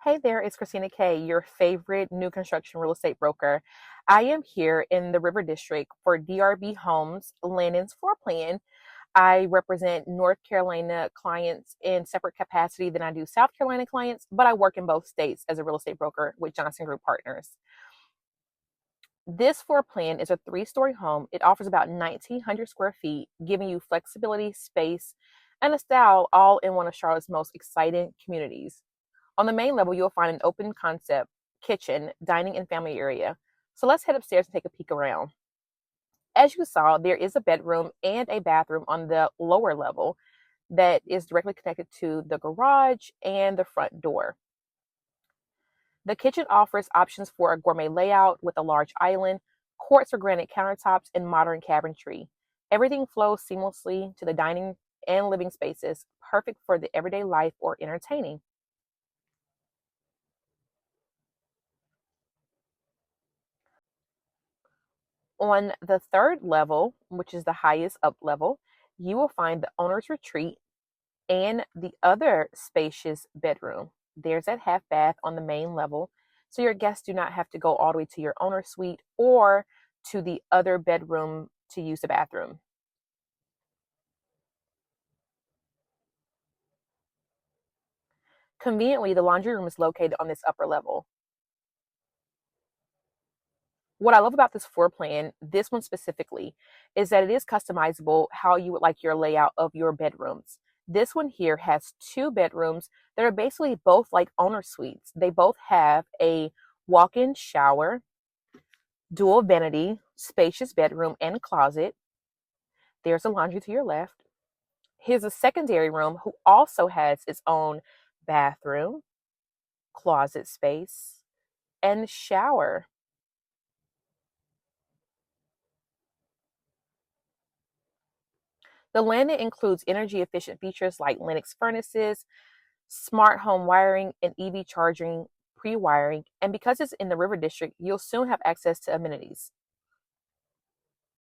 Hey there, it's Christina K, your favorite new construction real estate broker. I am here in the River District for DRB Homes, Landon's floor plan. I represent North Carolina clients in separate capacity than I do South Carolina clients, but I work in both states as a real estate broker with Johnson Group Partners. This floor plan is a three-story home. It offers about 1,900 square feet, giving you flexibility, space, and a style all in one of Charlotte's most exciting communities. On the main level, you'll find an open concept kitchen, dining, and family area. So let's head upstairs and take a peek around. As you saw, there is a bedroom and a bathroom on the lower level that is directly connected to the garage and the front door. The kitchen offers options for a gourmet layout with a large island, quartz or granite countertops, and modern cabinetry. Everything flows seamlessly to the dining and living spaces, perfect for the everyday life or entertaining. On the third level, which is the highest up level, you will find the owner's retreat and the other spacious bedroom. There's that half bath on the main level, so your guests do not have to go all the way to your owner's suite or to the other bedroom to use the bathroom. Conveniently, the laundry room is located on this upper level. What I love about this floor plan, this one specifically, is that it is customizable how you would like your layout of your bedrooms. This one here has two bedrooms that are basically both like owner suites. They both have a walk-in shower, dual vanity, spacious bedroom and closet. There's a laundry to your left. Here's a secondary room who also has its own bathroom, closet space, and shower. The Landon includes energy efficient features like Lennox furnaces, smart home wiring, and EV charging pre wiring. And because it's in the River District, you'll soon have access to amenities.